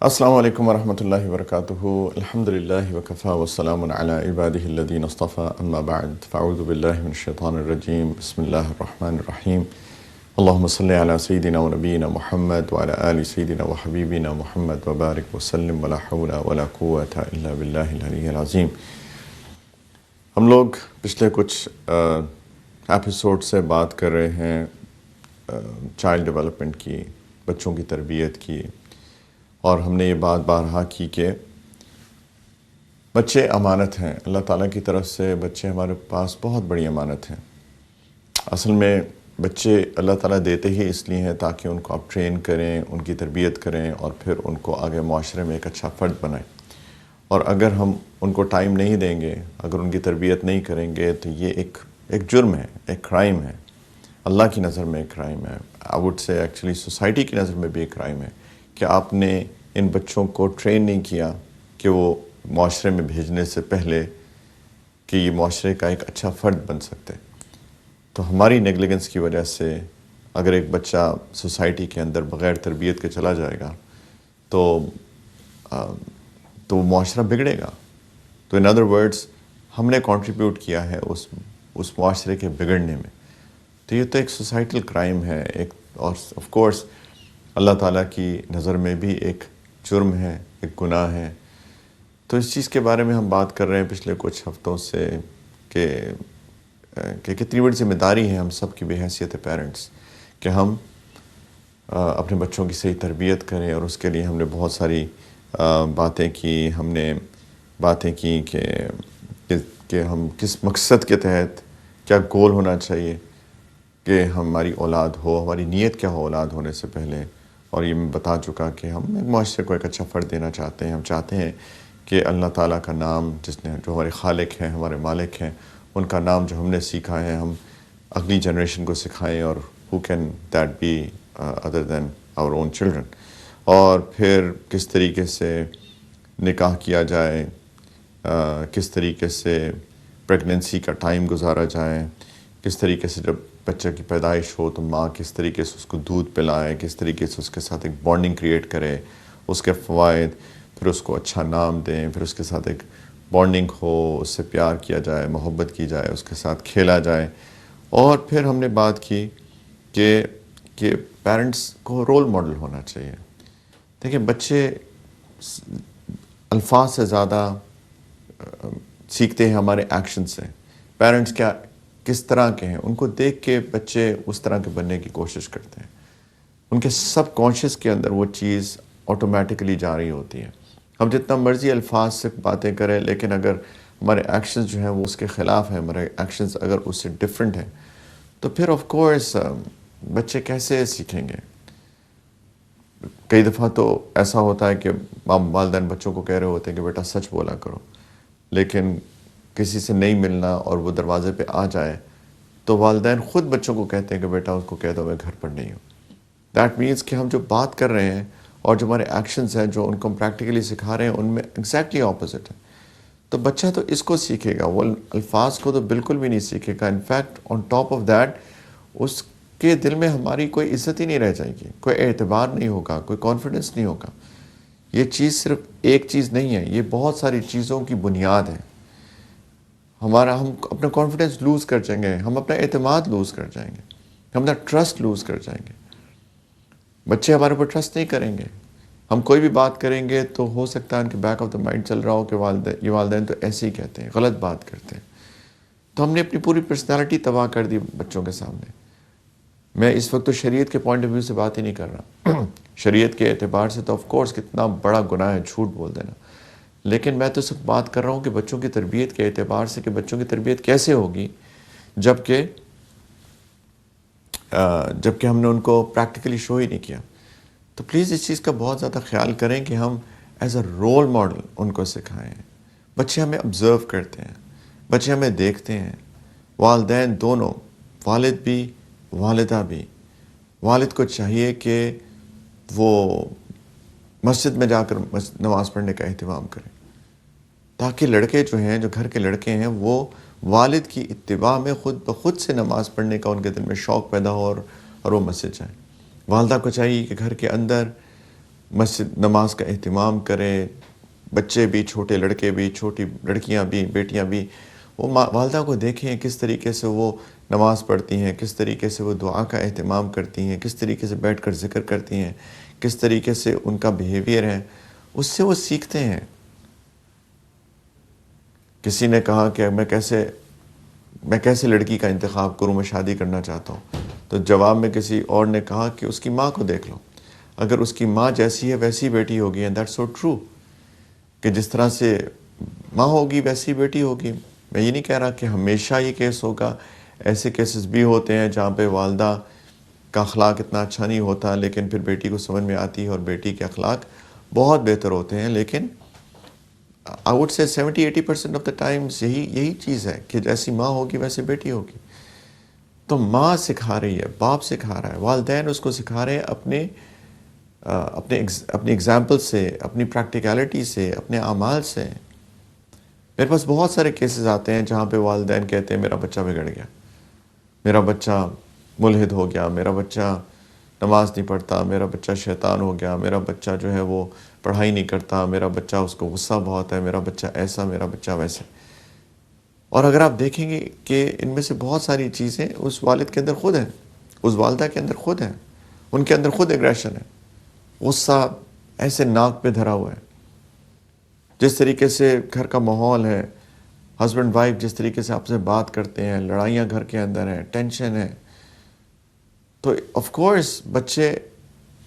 السلام علیکم ورحمۃ اللہ وبرکاتہ الحمد للہ وکفا وسلام علی عبادہ الذین اصطفى اما بعد فاعوذ باللہ من الشیطان الرجیم بسم اللہ الرحمن الرحیم اللہم صلی علی سیدنا و نبینا محمد وعلی آل سیدنا و حبیبنا محمد وبارک وسلم ولا حول ولا قوة الا باللہ العلی العظیم۔ ہم لوگ پچھلے کچھ ایپیسوڈ سے بات کر رہے ہیں چائلڈ ڈیولپمنٹ کی، بچوں کی تربیت کی، اور ہم نے یہ بات بارہا کی کہ بچے امانت ہیں، اللہ تعالیٰ کی طرف سے بچے ہمارے پاس بہت بڑی امانت ہیں۔ اصل میں بچے اللہ تعالیٰ دیتے ہی اس لیے ہیں تاکہ ان کو آپ ٹرین کریں، ان کی تربیت کریں اور پھر ان کو آگے معاشرے میں ایک اچھا فرد بنائیں۔ اور اگر ہم ان کو ٹائم نہیں دیں گے، اگر ان کی تربیت نہیں کریں گے تو یہ ایک جرم ہے، ایک کرائم ہے، اللہ کی نظر میں ایک کرائم ہے، I would say actually society کی نظر میں بھی ایک کرائم ہے کہ آپ نے ان بچوں کو ٹرین نہیں کیا کہ وہ معاشرے میں بھیجنے سے پہلے کہ یہ معاشرے کا ایک اچھا فرد بن سکتے۔ تو ہماری نیگلیجنس کی وجہ سے اگر ایک بچہ سوسائٹی کے اندر بغیر تربیت کے چلا جائے گا تو معاشرہ بگڑے گا۔ تو ان ادر ورڈز ہم نے کنٹریبیوٹ کیا ہے اس معاشرے کے بگڑنے میں۔ تو یہ تو ایک سوسائٹل کرائم ہے، اور آف کورس اللہ تعالیٰ کی نظر میں بھی ایک جرم ہے، ایک گناہ ہے۔ تو اس چیز کے بارے میں ہم بات کر رہے ہیں پچھلے کچھ ہفتوں سے کہ کتنی بڑی ذمہ داری ہے ہم سب کی بحیثیت پیرنٹس کہ ہم اپنے بچوں کی صحیح تربیت کریں، اور اس کے لیے ہم نے بہت ساری باتیں کی۔ ہم نے باتیں کی کہ ہم کس مقصد کے تحت کیا گول ہونا چاہیے کہ ہماری اولاد ہو، ہماری نیت کیا ہو اولاد ہونے سے پہلے۔ اور یہ میں بتا چکا کہ ہم ایک معاشرے کو ایک اچھا فرد دینا چاہتے ہیں۔ ہم چاہتے ہیں کہ اللہ تعالیٰ کا نام جو ہمارے خالق ہیں، ہمارے مالک ہیں، ان کا نام جو ہم نے سیکھا ہے ہم اگلی جنریشن کو سکھائیں، اور who can that be other than our own children۔ اور پھر کس طریقے سے نکاح کیا جائے، کس طریقے سے پریگننسی کا ٹائم گزارا جائے، کس طریقے سے جب بچے کی پیدائش ہو تو ماں کس طریقے سے اس کو دودھ پلائے، کس طریقے سے اس کے ساتھ ایک بانڈنگ کریٹ کرے، اس کے فوائد، پھر اس کو اچھا نام دیں، پھر اس کے ساتھ ایک بانڈنگ ہو، اس سے پیار کیا جائے، محبت کی جائے، اس کے ساتھ کھیلا جائے۔ اور پھر ہم نے بات کی کہ پیرنٹس کو رول ماڈل ہونا چاہیے۔ دیکھیں، بچے الفاظ سے زیادہ سیکھتے ہیں ہمارے ایکشن سے۔ پیرنٹس کس طرح کے ہیں ان کو دیکھ کے بچے اس طرح کے بننے کی کوشش کرتے ہیں۔ ان کے سب کانشیس کے اندر وہ چیز آٹومیٹکلی جاری ہوتی ہے۔ ہم جتنا مرضی الفاظ سے باتیں کریں، لیکن اگر ہمارے ایکشنز جو ہیں وہ اس کے خلاف ہیں، ہمارے ایکشنز اگر اس سے ڈیفرنٹ ہیں، تو پھر آف کورس بچے کیسے سیکھیں گے۔ کئی دفعہ تو ایسا ہوتا ہے کہ والدین بچوں کو کہہ رہے ہوتے ہیں کہ بیٹا سچ بولا کرو، لیکن کسی سے نہیں ملنا اور وہ دروازے پہ آ جائے تو والدین خود بچوں کو کہتے ہیں کہ بیٹا اس کو کہہ دو میں گھر پر نہیں ہوں۔ دیٹ مینس کہ ہم جو بات کر رہے ہیں اور جو ہمارے ایکشنز ہیں جو ان کو ہم پریکٹیکلی سکھا رہے ہیں ان میں ایگزیکٹلی اپوزٹ ہے۔ تو بچہ تو اس کو سیکھے گا، وہ الفاظ کو تو بالکل بھی نہیں سیکھے گا۔ In fact on top of that اس کے دل میں ہماری کوئی عزت ہی نہیں رہ جائے گی، کوئی اعتبار نہیں ہوگا، کوئی کانفیڈنس نہیں ہوگا۔ یہ چیز صرف ایک چیز نہیں ہے، یہ بہت ساری چیزوں کی بنیاد ہے۔ ہم اپنا کانفیڈنس لوز کر جائیں گے، ہم اپنا اعتماد لوز کر جائیں گے، ہم اپنا ٹرسٹ لوز کر جائیں گے۔ بچے ہمارے اوپر ٹرسٹ نہیں کریں گے۔ ہم کوئی بھی بات کریں گے تو ہو سکتا ہے ان کے بیک آف دا مائنڈ چل رہا ہو کہ یہ والدین تو ایسے ہی کہتے ہیں، غلط بات کرتے ہیں۔ تو ہم نے اپنی پوری پرسنالٹی تباہ کر دی بچوں کے سامنے۔ میں اس وقت تو شریعت کے پوائنٹ آف ویو سے بات ہی نہیں کر رہا۔ شریعت کے اعتبار سے تو آف کورس کتنا بڑا گناہ ہے جھوٹ بول دینا، لیکن میں تو صرف بات کر رہا ہوں کہ بچوں کی تربیت کے اعتبار سے کہ بچوں کی تربیت کیسے ہوگی جبکہ ہم نے ان کو پریکٹیکلی شو ہی نہیں کیا۔ تو پلیز اس چیز کا بہت زیادہ خیال کریں کہ ہم ایز اے رول ماڈل ان کو سکھائیں۔ بچے ہمیں آبزرو کرتے ہیں، بچے ہمیں دیکھتے ہیں، والدین دونوں، والد بھی والدہ بھی۔ والد کو چاہیے کہ وہ مسجد میں جا کر نماز پڑھنے کا اہتمام کریں، تاکہ لڑکے جو ہیں، جو گھر کے لڑکے ہیں، وہ والد کی اتباع میں خود بخود سے نماز پڑھنے کا ان کے دل میں شوق پیدا ہو اور وہ مسجد جائیں۔ والدہ کو چاہیے کہ گھر کے اندر مسجد نماز کا اہتمام کریں، بچے بھی، چھوٹے لڑکے بھی، چھوٹی لڑکیاں بھی، بیٹیاں بھی، وہ والدہ کو دیکھیں کس طریقے سے وہ نماز پڑھتی ہیں، کس طریقے سے وہ دعا کا اہتمام کرتی ہیں، کس طریقے سے بیٹھ کر ذکر کرتی ہیں، کس طریقے سے ان کا بیہیویئر ہے، اس سے وہ سیکھتے ہیں۔ کسی نے کہا کہ میں کیسے لڑکی کا انتخاب کروں، میں شادی کرنا چاہتا ہوں، تو جواب میں کسی اور نے کہا کہ اس کی ماں کو دیکھ لو، اگر اس کی ماں جیسی ہے ویسی بیٹی ہوگی، اینڈ دیٹس سو ٹرو، کہ جس طرح سے ماں ہوگی ویسی بیٹی ہوگی۔ میں یہ نہیں کہہ رہا کہ ہمیشہ یہ کیس ہوگا، ایسے کیسز بھی ہوتے ہیں جہاں پہ والدہ کا اخلاق اتنا اچھا نہیں ہوتا لیکن پھر بیٹی کو سمجھ میں آتی ہے اور بیٹی کے اخلاق بہت بہتر ہوتے ہیں، لیکن I would say 70-80% of the times یہی چیز ہے کہ جیسی ماں ہوگی ویسے بیٹی ہوگی۔ تو ماں سکھا رہی ہے، باپ سکھا رہا ہے، والدین اس کو سکھا رہے ہیں اپنے اگزامپل سے، اپنی پریکٹیکلٹی سے، اپنے اعمال سے۔ میرے پاس بہت سارے کیسز آتے ہیں جہاں پہ والدین کہتے ہیں میرا بچہ بگڑ گیا، میرا بچہ ملحد ہو گیا، میرا بچہ نماز نہیں پڑھتا، میرا بچہ شیطان ہو گیا، میرا بچہ جو ہے وہ پڑھائی نہیں کرتا، میرا بچہ اس کو غصہ بہت ہے، میرا بچہ ایسا، میرا بچہ ویسے۔ اور اگر آپ دیکھیں گے کہ ان میں سے بہت ساری چیزیں اس والد کے اندر خود ہیں، اس والدہ کے اندر خود ہیں، ان کے اندر خود ایگریشن ہے، غصہ ایسے ناک پہ دھرا ہوا ہے۔ جس طریقے سے گھر کا ماحول ہے، ہسبینڈ وائف جس طریقے سے آپ سے بات کرتے ہیں، لڑائیاں گھر کے اندر ہیں، ٹینشن ہے، تو آف کورس بچے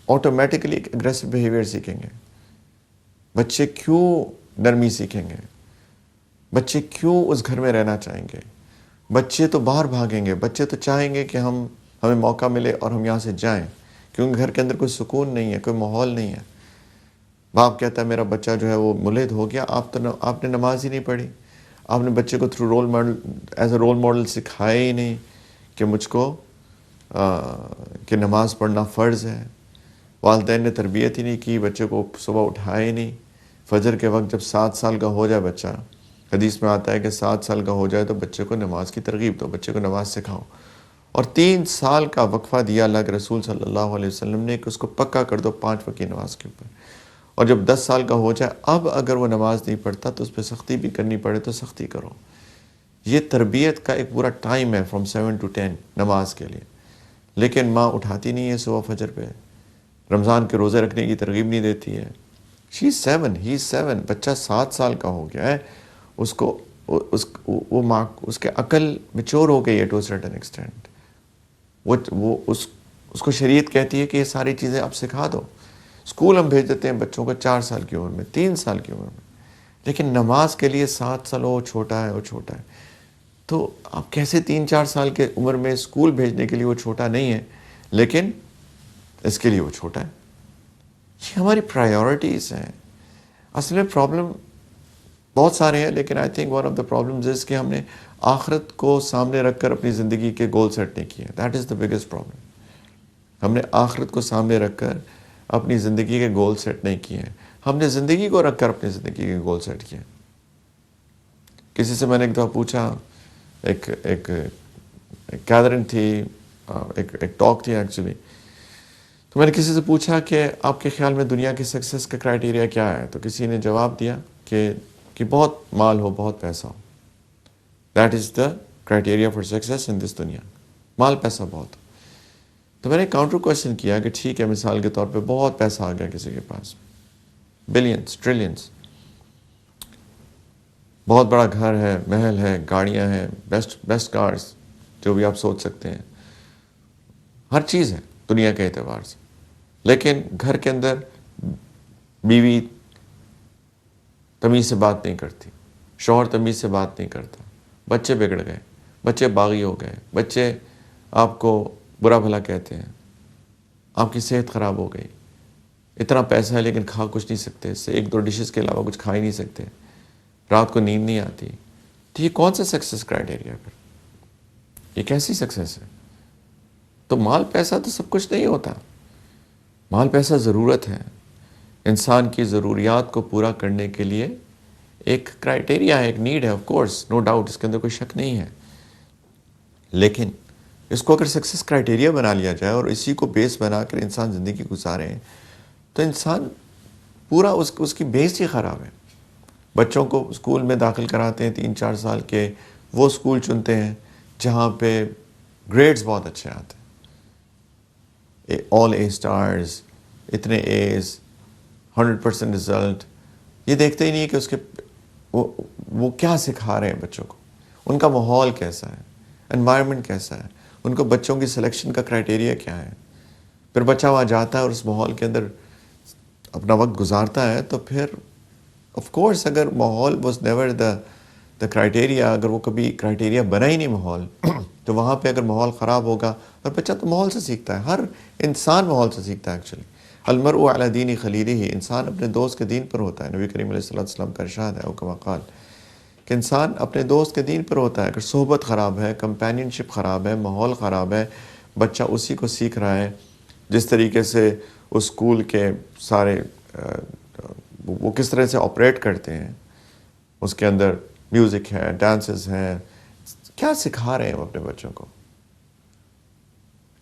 آٹومیٹکلی ایک اگریسو بیہیویئر سیکھیں گے۔ بچے کیوں نرمی سیکھیں گے؟ بچے کیوں اس گھر میں رہنا چاہیں گے؟ بچے تو باہر بھاگیں گے، بچے تو چاہیں گے کہ ہمیں موقع ملے اور ہم یہاں سے جائیں، کیونکہ گھر کے اندر کوئی سکون نہیں ہے، کوئی ماحول نہیں ہے۔ باپ کہتا ہے میرا بچہ جو ہے وہ ملحد ہو گیا، آپ نے نماز ہی نہیں پڑھی، آپ نے بچے کو through as a role model سکھایا ہی نہیں کہ مجھ کو کہ نماز پڑھنا فرض ہے۔ والدین نے تربیت ہی نہیں کی، بچے کو صبح اٹھایا ہی نہیں۔ فجر کے وقت جب 7 سال کا ہو جائے بچہ، حدیث میں آتا ہے کہ 7 سال کا ہو جائے تو بچے کو نماز کی ترغیب دو، بچے کو نماز سکھاؤ۔ اور 3 سال کا وقفہ دیا اللہ کے رسول صلی اللہ علیہ وسلم نے کہ اس کو پکا کر دو 5 وقت کی نماز کے اوپر۔ اور جب 10 سال کا ہو جائے، اب اگر وہ نماز نہیں پڑھتا تو اس پہ سختی بھی کرنی پڑے تو سختی کرو۔ یہ تربیت کا ایک پورا ٹائم ہے فرام 7 to 10 نماز کے لیے، لیکن ماں اٹھاتی نہیں ہے صبح فجر پہ، رمضان کے روزے رکھنے کی ترغیب نہیں دیتی ہے۔ شی از 7، ہی از 7، بچہ 7 سال کا ہو گیا ہے، اس کو اس کے عقل میچور ہو گئی ہے ٹو سرٹن ایکسٹینٹ۔ وہ اس کو شریعت کہتی ہے کہ یہ ساری چیزیں آپ سکھا دو۔ اسکول ہم بھیج دیتے ہیں بچوں کو 4 سال کی عمر میں، 3 سال کی عمر میں، لیکن نماز کے لیے 7 سال وہ چھوٹا ہے۔ تو آپ کیسے 3-4 سال کے عمر میں اسکول بھیجنے کے لیے وہ چھوٹا نہیں ہے، لیکن اس کے لیے وہ چھوٹا ہے؟ یہ ہماری پرائیورٹیز ہیں۔ اصل میں پرابلم بہت سارے ہیں، لیکن I think one of the problems is کہ ہم نے آخرت کو سامنے رکھ کر اپنی زندگی کے گول سیٹ نہیں کیے۔ That is the biggest problem. ہم نے آخرت کو سامنے رکھ کر اپنی زندگی کے گول سیٹ نہیں کیے ہیں، ہم نے زندگی کو رکھ کر اپنی زندگی کے گول سیٹ کیے۔ کسی سے میں نے ایک دفعہ پوچھا، ایک گیدرنگ تھی، ایک ٹاک تھی ایکچولی، تو میں نے کسی سے پوچھا کہ آپ کے خیال میں دنیا کی سکسیس کا کرائیٹیریا کیا ہے؟ تو کسی نے جواب دیا کہ بہت مال ہو، بہت پیسہ ہو، that is the criteria for success in this دنیا، مال پیسہ بہت ہو۔ تو میں نے کاؤنٹر کوشچن کیا کہ ٹھیک ہے، مثال کے طور پہ بہت پیسہ آ گیا کسی کے پاس، بلینز، ٹریلینز، بہت بڑا گھر ہے، محل ہے، گاڑیاں ہیں، بیسٹ کارز جو بھی آپ سوچ سکتے ہیں، ہر چیز ہے دنیا کے اعتبار سے، لیکن گھر کے اندر بیوی تمیز سے بات نہیں کرتی، شوہر تمیز سے بات نہیں کرتا، بچے بگڑ گئے، بچے باغی ہو گئے، بچے آپ کو برا بھلا کہتے ہیں، آپ کی صحت خراب ہو گئی، اتنا پیسہ ہے لیکن کھا کچھ نہیں سکتے، اس سے 1-2 ڈشز کے علاوہ کچھ کھا ہی نہیں سکتے، رات کو نیند نہیں آتی، تو یہ کون سا سکسیس کرائیٹیریا ہے پھر؟ یہ کیسی سکسیس ہے؟ تو مال پیسہ تو سب کچھ نہیں ہوتا، مال پیسہ ضرورت ہے، انسان کی ضروریات کو پورا کرنے کے لیے ایک کرائیٹیریا ہے، ایک نیڈ ہے، آف کورس، نو ڈاؤٹ، اس کے اندر کوئی شک نہیں ہے، لیکن اس کو اگر سکسیس کرائیٹیریا بنا لیا جائے اور اسی کو بیس بنا کر انسان زندگی گزارے تو انسان پورا اس کی بیس ہی خراب ہے. بچوں کو اسکول میں داخل کراتے ہیں 3-4 سال کے، وہ اسکول چنتے ہیں جہاں پہ گریڈز بہت اچھے آتے ہیں، آل اے اسٹارز، اتنے ایز، 100% رزلٹ. یہ دیکھتے ہی نہیں ہے کہ اس کے وہ کیا سکھا رہے ہیں بچوں کو، ان کا ماحول کیسا ہے، انوائرمنٹ کیسا ہے، ان کو بچوں کی سلیکشن کا کرائٹیریا کیا ہے. پھر بچہ وہاں جاتا ہے اور اس ماحول کے اندر اپنا وقت گزارتا ہے، تو پھر آف کورس اگر ماحول واز نیور دا کرائٹیریا، اگر وہ کبھی کرائٹیریا بنا ہی نہیں ماحول، تو وہاں پہ اگر ماحول خراب ہوگا، اور بچہ تو ماحول سے سیکھتا ہے، ہر انسان ماحول سے سیکھتا ہے ایکچولی. المرء علی دین خلیلہ، انسان اپنے دوست کے دین پر ہوتا ہے. نبی کریم علیہ السلام کا ارشاد ہے، او کما قال، کہ انسان اپنے دوست کے دین پر ہوتا ہے. اگر صحبت خراب ہے، کمپینین شپ خراب ہے، ماحول خراب ہے، بچہ اسی کو سیکھ رہا ہے. جس طریقے سے اس اسکول کے سارے وہ کس طرح سے آپریٹ کرتے ہیں، اس کے اندر میوزک ہے، ڈانسز ہیں، کیا سکھا رہے ہیں وہ اپنے بچوں کو؟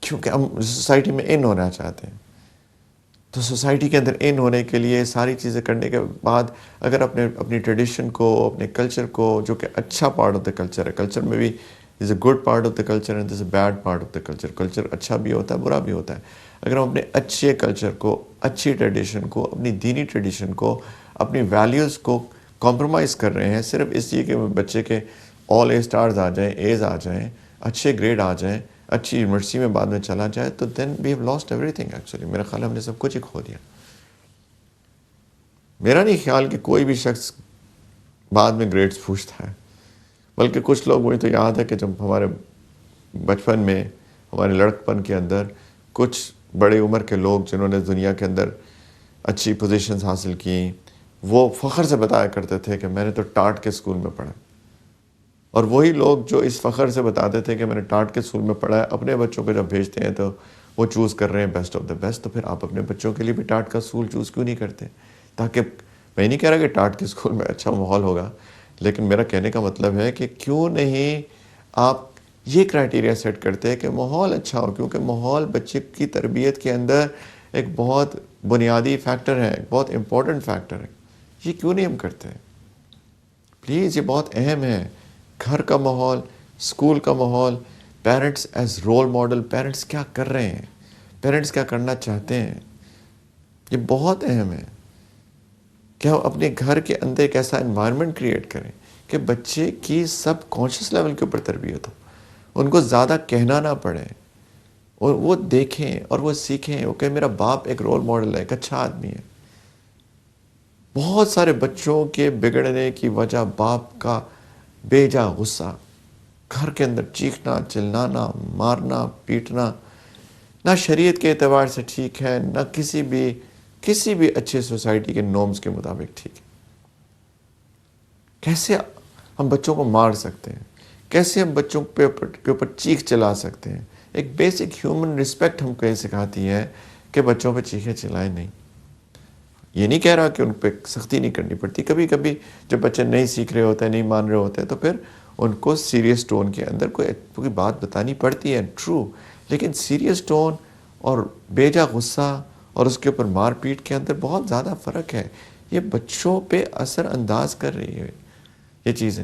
کیونکہ ہم سوسائٹی میں ان ہونا چاہتے ہیں. تو سوسائٹی کے اندر ان ہونے کے لیے ساری چیزیں کرنے کے بعد اگر اپنی ٹریڈیشن کو، اپنے کلچر کو، جو کہ اچھا پارٹ آف دا کلچر ہے، کلچر میں بھی is a good part of the culture and is a bad part of the culture. Culture اچھا بھی ہوتا ہے، برا بھی ہوتا ہے. اگر ہم اپنے اچھے کلچر کو، اچھی ٹریڈیشن کو، اپنی دینی ٹریڈیشن کو، اپنی ویلیوز کو کمپرومائز کر رہے ہیں صرف اس لیے کہ بچے کے آل اے اسٹارز آ جائیں، ایز آ جائیں، اچھے گریڈ آ جائیں، اچھی یونیورسٹی میں بعد میں چلا جائے، تو then we have lost everything. Actually میرا خیال ہے ہم نے سب کچھ ہی کھو دیا. میرا نہیں خیال کہ کوئی بھی شخص بعد میں گریڈز پوچھتا ہے، بلکہ کچھ لوگ، مجھے تو یاد ہے کہ جب ہمارے بچپن میں، ہمارے لڑکپن کے اندر کچھ بڑے عمر کے لوگ جنہوں نے دنیا کے اندر اچھی پوزیشنز حاصل کی، وہ فخر سے بتایا کرتے تھے کہ میں نے تو ٹاٹ کے اسکول میں پڑھا. اور وہی لوگ جو اس فخر سے بتاتے تھے کہ میں نے ٹاٹ کے اسکول میں پڑھا ہے، اپنے بچوں کو جب بھیجتے ہیں تو وہ چوز کر رہے ہیں بیسٹ آف دا بیسٹ. تو پھر آپ اپنے بچوں کے لیے بھی ٹاٹ کا اسکول چوز کیوں نہیں کرتے؟ تاکہ میں نہیں کہہ رہا کہ ٹاٹ کے اسکول میں اچھا ماحول ہوگا، لیکن میرا کہنے کا مطلب ہے کہ کیوں نہیں آپ یہ کرائٹیریا سیٹ کرتے ہیں کہ ماحول اچھا ہو، کیونکہ ماحول بچے کی تربیت کے اندر ایک بہت بنیادی فیکٹر ہے، ایک بہت امپورٹنٹ فیکٹر ہے. یہ کیوں نہیں ہم کرتے؟ پلیز، یہ بہت اہم ہے. گھر کا ماحول، اسکول کا ماحول، parents as role model, parents کیا کر رہے ہیں، پیرنٹس کیا کرنا چاہتے ہیں، یہ بہت اہم ہے. کہ ہم اپنے گھر کے اندر ایک ایسا انوائرمنٹ کریٹ کریں کہ بچے کی سب کانشیس لیول کے اوپر تربیت ہو، ان کو زیادہ کہنا نہ پڑے، اور وہ دیکھیں اور وہ سیکھیں کہ میرا باپ ایک رول ماڈل ہے، ایک اچھا آدمی ہے. بہت سارے بچوں کے بگڑنے کی وجہ باپ کا بے جا غصہ، گھر کے اندر چیخنا، چلانا، مارنا، پیٹنا، نہ شریعت کے اعتبار سے ٹھیک ہے، نہ کسی بھی اچھے سوسائٹی کے نارمز کے مطابق ٹھیک ہے. کیسے ہم بچوں کو مار سکتے ہیں؟ کیسے ہم بچوں کے اوپر چیخ چلا سکتے ہیں؟ ایک بیسک ہیومن رسپیکٹ ہم کو یہ سکھاتی ہے کہ بچوں پہ چیخیں چلائیں نہیں. یہ نہیں کہہ رہا کہ ان پہ سختی نہیں کرنی پڑتی. کبھی کبھی جب بچے نہیں سیکھ رہے ہوتے ہیں، نہیں مان رہے ہوتے ہیں، تو پھر ان کو سیریس ٹون کے اندر کوئی بات بتانی پڑتی ہے، ٹرو. لیکن سیریس ٹون اور بے جا غصہ اور اس کے اوپر مار پیٹ کے اندر بہت زیادہ فرق ہے. یہ بچوں پہ اثر انداز کر رہی ہے یہ چیزیں،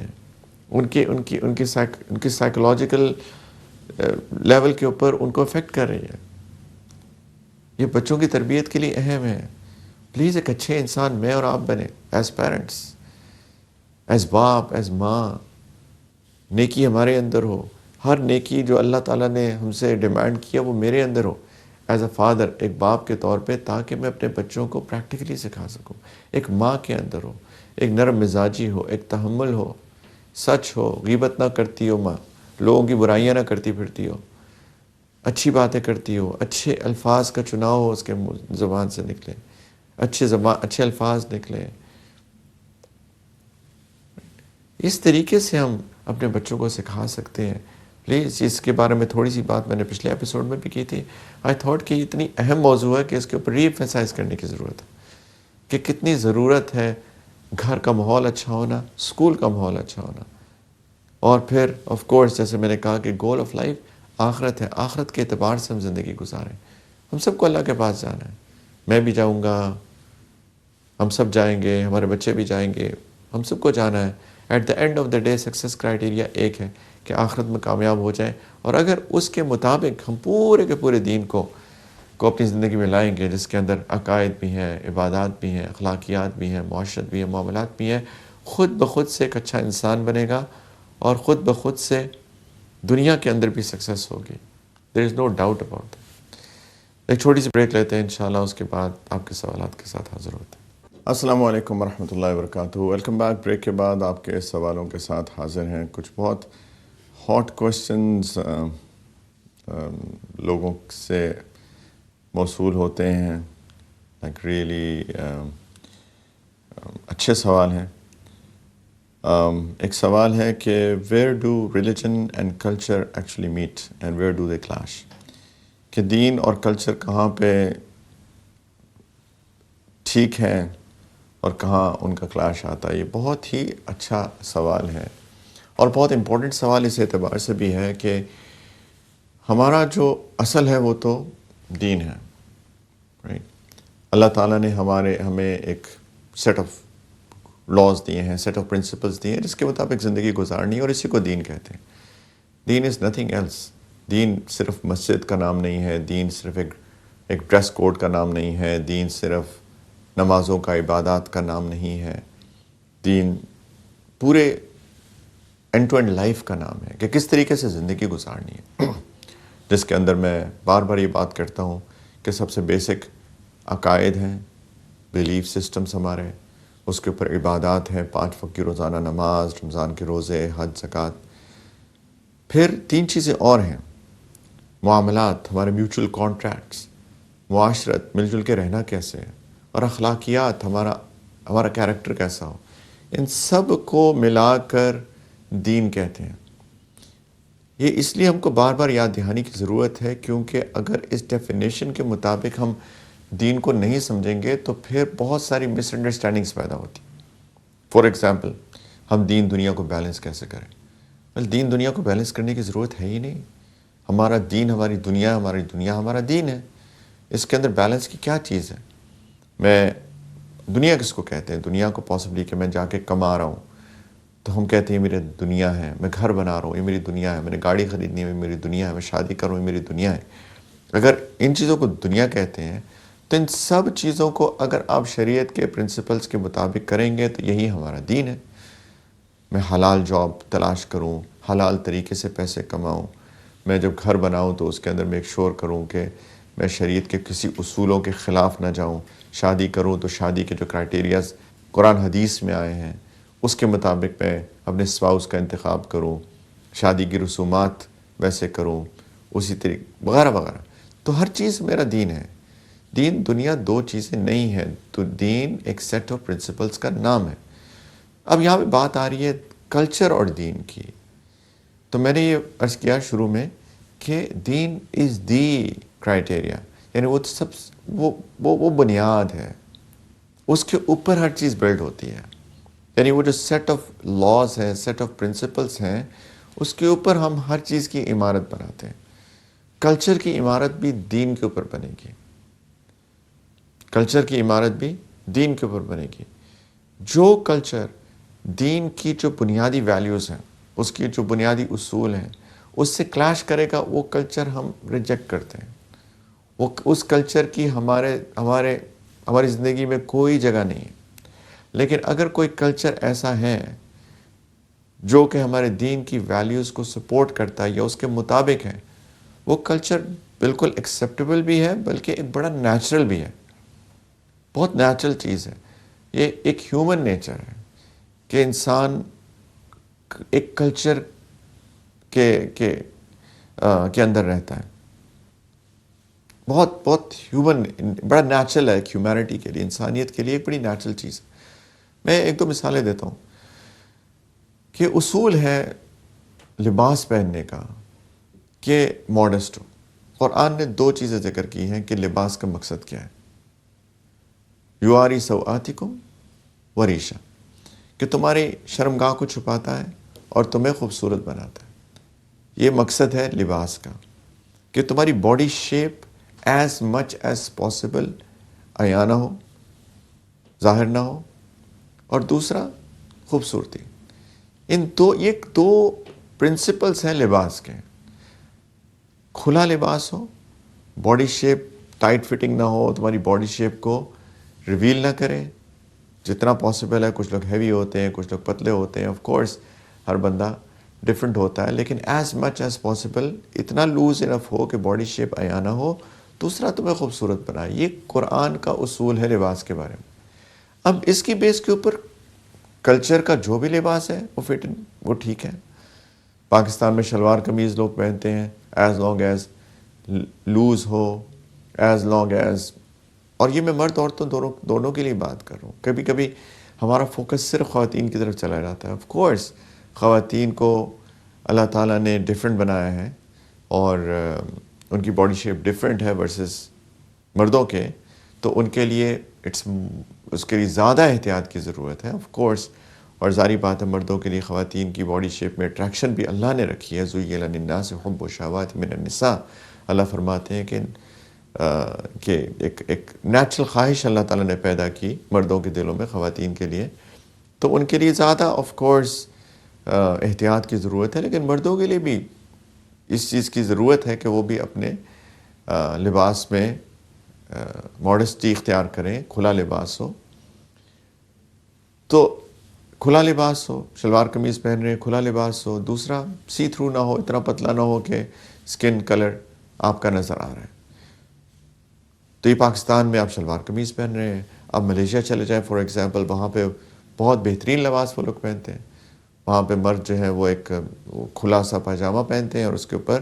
ان کی سائیکولوجیکل لیول کے اوپر ان کو افیکٹ کر رہی ہے. یہ بچوں کی تربیت کے لیے اہم ہے. پلیز ایک اچھے انسان میں اور آپ بنے، ایز پیرنٹس، ایز باپ، ایز ماں. نیکی ہمارے اندر ہو. ہر نیکی جو اللہ تعالیٰ نے ہم سے ڈیمانڈ کیا وہ میرے اندر ہو، ایز اے فادر، ایک باپ کے طور پہ، تاکہ میں اپنے بچوں کو پریکٹیکلی سکھا سکوں. ایک ماں کے اندر ہو، ایک نرم مزاجی ہو، ایک تحمل ہو، سچ ہو، غیبت نہ کرتی ہو ماں، لوگوں کی برائیاں نہ کرتی پھرتی ہو، اچھی باتیں کرتی ہو، اچھے الفاظ کا چناؤ ہو، اس کے زبان سے نکلے، اچھے الفاظ نکلیں. اس طریقے سے ہم اپنے بچوں کو سکھا سکتے ہیں. پلیز، اس کے بارے میں تھوڑی سی بات میں نے پچھلے ایپیسوڈ میں بھی کی تھی. آئی تھاٹ کہ یہ اتنی اہم موضوع ہے کہ اس کے اوپر ری ایمفیسائز کرنے کی ضرورت ہے کہ کتنی ضرورت ہے گھر کا ماحول اچھا ہونا، اسکول کا ماحول اچھا ہونا، اور پھر آف کورس جیسے میں نے کہا کہ گول آف لائف آخرت ہے. آخرت کے اعتبار سے ہم زندگی گزاریں. ہم سب کو اللہ کے پاس جانا ہے. میں بھی جاؤں گا، ہم سب جائیں گے، ہمارے بچے بھی جائیں گے، ہم سب کو جانا ہے. At the end of the day success criteria ایک ہے کہ آخرت میں کامیاب ہو جائیں. اور اگر اس کے مطابق ہم پورے کے پورے دین کو اپنی زندگی میں لائیں گے، جس کے اندر عقائد بھی ہیں، عبادات بھی ہیں، اخلاقیات بھی ہیں، معاشرت بھی ہے، معاملات بھی ہیں، خود بخود سے ایک اچھا انسان بنے گا اور خود بخود سے دنیا کے اندر بھی سکسیس ہوگی. دیر از نو ڈاؤٹ اباؤٹ دیٹ. ایک چھوٹی سی بریک لیتے ہیں، انشاءاللہ اس کے بعد آپ کے سوالات کے ساتھ حاضر ہوتے ہیں. السلام علیکم ورحمۃ اللہ وبرکاتہ. Welcome back. بریک کے بعد آپ کے سوالوں کے ساتھ حاضر ہیں. کچھ بہت ہاٹ کویسچنز لوگوں سے موصول ہوتے ہیں، لائک ریئلی اچھے سوال ہیں. ایک سوال ہے کہ where do religion and culture actually meet and where do they clash, کہ دین اور کلچر کہاں پہ ٹھیک ہے اور کہاں ان کا کلاش آتا ہے. یہ بہت ہی اچھا سوال ہے اور بہت امپورٹنٹ سوال اس اعتبار سے بھی ہے کہ ہمارا جو اصل ہے وہ تو دین ہے. رائٹ. اللہ تعالیٰ نے ہمیں ایک سیٹ آف لاز دیے ہیں، سیٹ آف پرنسپلز دیے ہیں، جس کے مطابق زندگی گزارنی ہے، اور اسی کو دین کہتے ہیں. دین از نتھنگ ایلس. دین صرف مسجد کا نام نہیں ہے، دین صرف ایک ڈریس کوڈ کا نام نہیں ہے، دین صرف نمازوں کا، عبادات کا نام نہیں ہے. دین پورے اینڈ ٹو اینڈ لائف کا نام ہے کہ کس طریقے سے زندگی گزارنی ہے، جس کے اندر میں بار بار یہ بات کرتا ہوں کہ سب سے بیسک عقائد ہیں، بیلیف سسٹمز ہمارے، اس کے اوپر عبادات ہیں، 5 وقت کی روزانہ نماز، رمضان کے روزے، حج، زکوٰۃ. پھر 3 چیزیں اور ہیں، معاملات، ہمارے میوچل کانٹریکٹس، معاشرت، مل جل کے رہنا کیسے ہے، اور اخلاقیات، ہمارا کیریکٹر کیسا ہو. ان سب کو ملا کر دین کہتے ہیں. یہ اس لیے ہم کو بار بار یاد دہانی کی ضرورت ہے، کیونکہ اگر اس ڈیفینیشن کے مطابق ہم دین کو نہیں سمجھیں گے تو پھر بہت ساری مس انڈرسٹینڈنگس پیدا ہوتی. فار ایگزامپل، ہم دین دنیا کو بیلنس کیسے کریں؟ دین دنیا کو بیلنس کرنے کی ضرورت ہے ہی نہیں. ہمارا دین ہماری دنیا، ہماری دنیا ہمارا دین ہے. اس کے اندر بیلنس کی کیا چیز ہے؟ میں دنیا کس کو کہتے ہیں؟ دنیا کو پاسبلی کہ میں جا کے کما رہا ہوں تو ہم کہتے ہیں میری دنیا ہے. میں گھر بنا رہا ہوں، یہ میری دنیا ہے. میں نے گاڑی خریدنی ہے، میری دنیا ہے. میں شادی کر رہا ہوں، یہ میری دنیا ہے. اگر ان چیزوں کو دنیا کہتے ہیں تو ان سب چیزوں کو اگر آپ شریعت کے پرنسپلز کے مطابق کریں گے تو یہی ہمارا دین ہے. میں حلال جاب تلاش کروں، حلال طریقے سے پیسے کماؤں. میں جب گھر بناؤں تو اس کے اندر میک شور کروں کہ میں شریعت کے کسی اصولوں کے خلاف نہ جاؤں. شادی کروں تو شادی کے جو کرائٹیریاز قرآن حدیث میں آئے ہیں اس کے مطابق میں اپنے اسپاؤس کا انتخاب کروں. شادی کی رسومات ویسے کروں، اسی طریقے وغیرہ وغیرہ. تو ہر چیز میرا دین ہے. دین دنیا 2 چیزیں نہیں ہیں. تو دین ایک سیٹ آف پرنسپلز کا نام ہے. اب یہاں پہ بات آ رہی ہے کلچر اور دین کی. تو میں نے یہ عرض کیا شروع میں کہ دین از دی کرائٹیریا، یعنی وہ بنیاد ہے، اس کے اوپر ہر چیز بلڈ ہوتی ہے. یعنی وہ جو سیٹ آف لاز ہیں، سیٹ آف پرنسپلز ہیں، اس کے اوپر ہم ہر چیز کی عمارت بناتے ہیں. کلچر کی عمارت بھی دین کے اوپر بنے گی. کلچر کی عمارت بھی دین کے اوپر بنے گی. جو کلچر دین کی جو بنیادی ویلیوز ہیں، اس کی جو بنیادی اصول ہیں، اس سے کلیش کرے گا، وہ کلچر ہم ریجیکٹ کرتے ہیں. اس کلچر کی ہماری زندگی میں کوئی جگہ نہیں ہے. لیکن اگر کوئی کلچر ایسا ہے جو کہ ہمارے دین کی ویلیوز کو سپورٹ کرتا ہے یا اس کے مطابق ہے، وہ کلچر بالکل ایکسیپٹیبل بھی ہے، بلکہ ایک بڑا نیچرل بھی ہے. بہت نیچرل چیز ہے. یہ ایک ہیومن نیچر ہے کہ انسان ایک کلچر کے اندر رہتا ہے. بہت ہیومن، بڑا نیچرل ہے ایک ہیومینٹی کے لیے، انسانیت کے لیے ایک بڑی نیچرل چیز ہے. میں 1-2 مثالیں دیتا ہوں کہ اصول ہے لباس پہننے کا کہ ماڈسٹ ہو. قرآن نے 2 چیزیں ذکر کی ہیں کہ لباس کا مقصد کیا ہے. یواری سوآتکم وریشا، کہ تمہاری شرمگاہ کو چھپاتا ہے اور تمہیں خوبصورت بناتا ہے. یہ مقصد ہے لباس کا، کہ تمہاری body shape as much as possible عیاں نہ ہو، ظاہر نہ ہو، اور دوسرا خوبصورتی. یہ دو پرنسپلس ہیں لباس کے. کھلا لباس ہو، باڈی شیپ ٹائٹ فٹنگ نہ ہو، تمہاری باڈی شیپ کو ریویل نہ کرے جتنا پاسبل ہے. کچھ لوگ ہیوی ہوتے ہیں، کچھ لوگ پتلے ہوتے ہیں. آف کورس ہر بندہ ڈفرینٹ ہوتا ہے، لیکن ایز مچ ایز پاسبل اتنا لوز انف ہو کہ باڈی شیپ عیاں نہ ہو، دوسرا تمہیں خوبصورت بنائے. یہ قرآن کا اصول ہے لباس کے بارے میں. اب اس کی بیس کے اوپر کلچر کا جو بھی لباس ہے وہ فٹ وہ ٹھیک ہے. پاکستان میں شلوار قمیض لوگ پہنتے ہیں ایز لانگ ایز لوز ہو، ایز لانگ ایز، اور یہ میں مرد عورتوں دونوں کے لیے بات کر رہا ہوں. کبھی کبھی ہمارا فوکس صرف خواتین کی طرف چلا جاتا ہے. آف کورس خواتین کو اللہ تعالیٰ نے ڈفرینٹ بنایا ہے اور ان کی باڈی شیپ ڈفرینٹ ہے ورسز مردوں کے، تو ان کے لیے اس کے لیے زیادہ احتیاط کی ضرورت ہے. آف کورس اور ظاہری بات ہے مردوں کے لیے خواتین کی باڈی شیپ میں اٹریکشن بھی اللہ نے رکھی ہے. زُیِّنَ لِلنَّاسِ حُبُّ الشَّهَوَاتِ مِنَ النِّسَاءِ. اللہ فرماتے ہیں کہ ایک نیچرل خواہش اللہ تعالیٰ نے پیدا کی مردوں کے دلوں میں خواتین کے لیے، تو ان کے لیے زیادہ آف کورس احتیاط کی ضرورت ہے. لیکن مردوں کے لیے بھی اس چیز کی ضرورت ہے کہ وہ بھی اپنے لباس میں ماڈسٹی اختیار کریں. کھلا لباس ہو تو کھلا لباس ہو، شلوار قمیض پہن رہے ہیں کھلا لباس ہو. دوسرا سی تھرو نہ ہو، اتنا پتلا نہ ہو کہ سکن کلر آپ کا نظر آ رہا ہے. تو یہ پاکستان میں آپ شلوار قمیض پہن رہے ہیں. اب ملیشیا چلے جائیں فار ایگزامپل، وہاں پہ بہت بہترین لباس وہ لوگ پہنتے ہیں. وہاں پہ مرد جو ہے وہ ایک کھلا سا پاجامہ پہنتے ہیں اور اس کے اوپر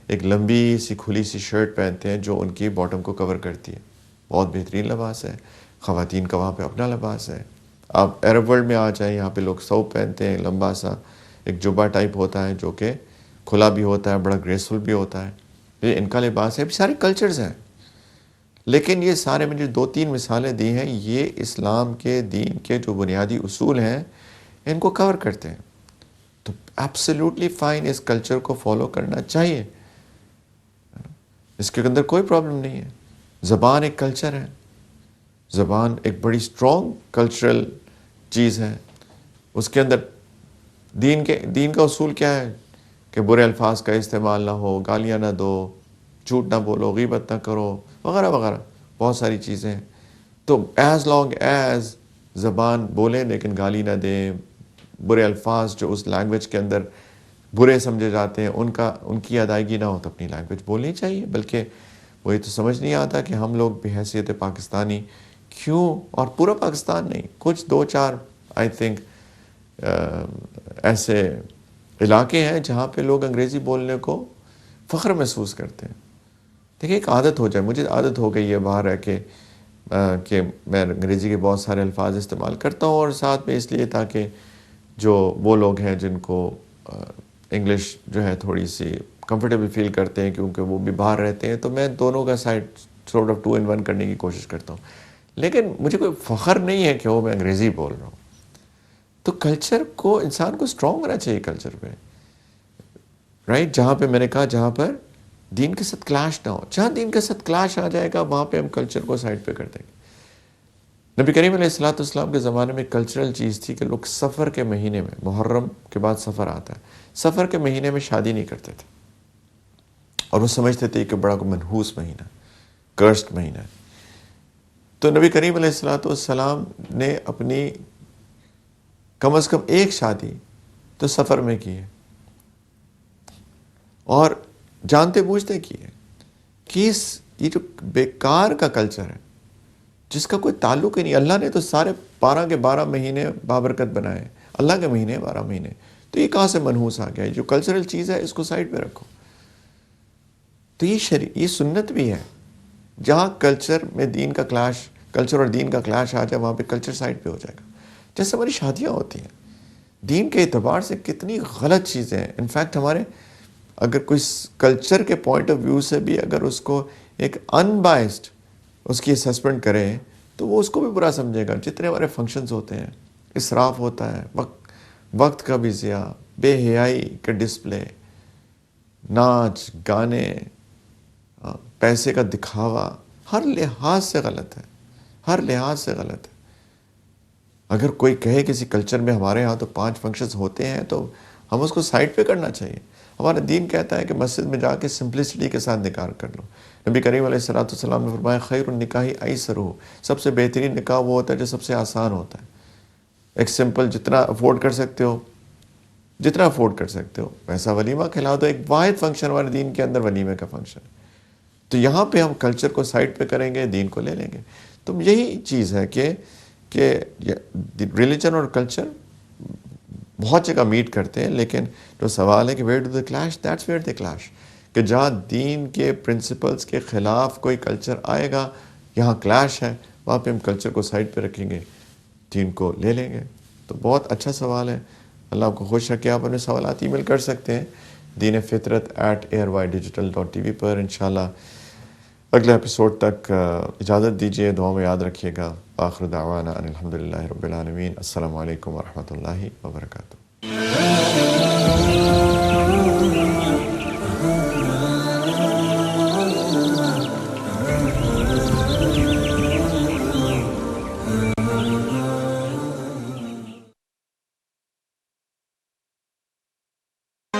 ایک لمبی سی کھلی سی شرٹ پہنتے ہیں جو ان کی باٹم کو کور کرتی ہے. بہت بہترین لباس ہے. خواتین کا وہاں پہ اپنا لباس ہے. آپ عرب ورلڈ میں آ جائیں، یہاں پہ لوگ ثوب پہنتے ہیں، لمبا سا ایک جبہ ٹائپ ہوتا ہے جو کہ کھلا بھی ہوتا ہے، بڑا گریسفل بھی ہوتا ہے. یہ ان کا لباس ہے. سارے کلچرز ہیں، لیکن یہ سارے میں جو 2-3 مثالیں دی ہیں یہ اسلام کے دین کے جو بنیادی اصول ہیں ان کو کور کرتے ہیں. تو ایبسلیوٹلی فائن اس کلچر کو فالو کرنا چاہیے، اس کے اندر کوئی پرابلم نہیں ہے. زبان ایک کلچر ہے، زبان ایک بڑی اسٹرانگ کلچرل چیز ہے. اس کے اندر دین کا اصول کیا ہے کہ برے الفاظ کا استعمال نہ ہو، گالیاں نہ دو، جھوٹ نہ بولو، غیبت نہ کرو، وغیرہ وغیرہ بہت ساری چیزیں ہیں. تو ایز لانگ ایز زبان بولیں لیکن گالی نہ دیں، برے الفاظ جو اس لینگویج کے اندر برے سمجھے جاتے ہیں ان کی ادائیگی نہ ہو تو اپنی لینگویج بولنی چاہیے. بلکہ وہ یہ تو سمجھ نہیں آتا کہ ہم لوگ بحیثیت پاکستانی کیوں، اور پورا پاکستان نہیں، کچھ 2-4 آئی تھنک ایسے علاقے ہیں جہاں پہ لوگ انگریزی بولنے کو فخر محسوس کرتے ہیں. دیکھیں ایک عادت ہو جائے، مجھے عادت ہو گئی ہے باہر رہ کے کہ میں انگریزی کے بہت سارے الفاظ استعمال کرتا ہوں، اور ساتھ میں اس لیے تاکہ جو وہ لوگ ہیں جن کو انگلش جو ہے تھوڑی سی کمفرٹیبل فیل کرتے ہیں کیونکہ وہ بھی باہر رہتے ہیں، تو میں دونوں کا سائڈ سورٹ آف 2 in 1 کرنے کی کوشش کرتا ہوں. لیکن مجھے کوئی فخر نہیں ہے کہ وہ میں انگریزی بول رہا ہوں. تو کلچر کو انسان کو اسٹرانگ ہونا چاہیے کلچر پہ، رائٹ. جہاں پہ میں نے کہا جہاں پر دین کے ساتھ کلاش نہ ہو، جہاں دین کے ساتھ کلاش آ جائے گا وہاں پہ ہم کلچر کو سائڈ پہ کر دیں گے. نبی کریم علیہ السلام کے زمانے میں کلچرل چیز تھی کہ لوگ سفر کے مہینے میں، محرم کے بعد سفر آتا ہے، سفر کے مہینے میں شادی نہیں کرتے تھے، اور وہ سمجھتے تھے کہ بڑا کوئی منحوس مہینہ، کرسڈ مہینہ ہے. تو نبی کریم علیہ السلام نے اپنی کم از کم ایک شادی تو سفر میں کی ہے، اور جانتے بوجھتے کی ہے کہ یہ جو بیکار کا کلچر ہے جس کا کوئی تعلق ہی نہیں. اللہ نے تو سارے 12 کے 12 مہینے بابرکت بنائے، اللہ کے مہینے 12 مہینے، تو یہ کہاں سے منحوس آ گیا؟ جو کلچرل چیز ہے اس کو سائڈ پہ رکھو. تو یہ سنت بھی ہے. جہاں کلچر میں دین کا کلاش، کلچر اور دین کا کلاش آ جائے وہاں پہ کلچر سائڈ پہ ہو جائے گا. جیسے ہماری شادیاں ہوتی ہیں دین کے اعتبار سے کتنی غلط چیزیں ہیں. انفیکٹ ہمارے اگر کوئی کلچر کے پوائنٹ آف ویو سے بھی اگر اس کو ایک ان بائسڈ اس کی اسسمنٹ کریں تو وہ اس کو بھی برا سمجھے گا. جتنے ہمارے فنکشنز ہوتے ہیں اسراف ہوتا ہے، وقت کا بھی ضیاع، بے حیائی کا ڈسپلے، ناچ گانے، پیسے کا دکھاوا، ہر لحاظ سے غلط ہے. ہر لحاظ سے غلط ہے. اگر کوئی کہے کسی کلچر میں ہمارے ہاں تو 5 فنکشنز ہوتے ہیں تو ہم اس کو سائڈ پہ کرنا چاہیے. ہمارا دین کہتا ہے کہ مسجد میں جا کے سمپلسٹی کے ساتھ نکاح کر لو. نبی کریم علیہ الصلوۃ والسلام نے فرمایا خیر النکاح ایسرہ، سب سے بہترین نکاح وہ ہوتا ہے جو سب سے آسان ہوتا ہے. ایک سمپل جتنا افورڈ کر سکتے ہو ویسا ولیمہ کھلا دو. ایک واحد فنکشن ہمارے دین کے اندر ولیمے کا فنکشن ہے. تو یہاں پہ ہم کلچر کو سائڈ پہ کریں گے، دین کو لے لیں گے. تو یہی چیز ہے کہ ریلیجن اور کلچر بہت جگہ میٹ کرتے ہیں، لیکن جو سوال ہے کہ where do they clash, that's where they clash. کہ جہاں دین کے پرنسپلز کے خلاف کوئی کلچر آئے گا، یہاں کلیش ہے، وہاں پہ ہم کلچر کو سائڈ پہ رکھیں گے، دین کو لے لیں گے. تو بہت اچھا سوال ہے. اللہ آپ کو خوش رکھے. آپ اپنے سوالات ای میل کر سکتے ہیں deenفطرت@airwaydigital.tv پر. انشاءاللہ اگلے ایپیسوڈ تک اجازت دیجیے. دعا میں یاد رکھیے گا. آخر دعوانا ان الحمدللہ رب العالمین. السلام علیکم ورحمۃ اللہ وبرکاتہ.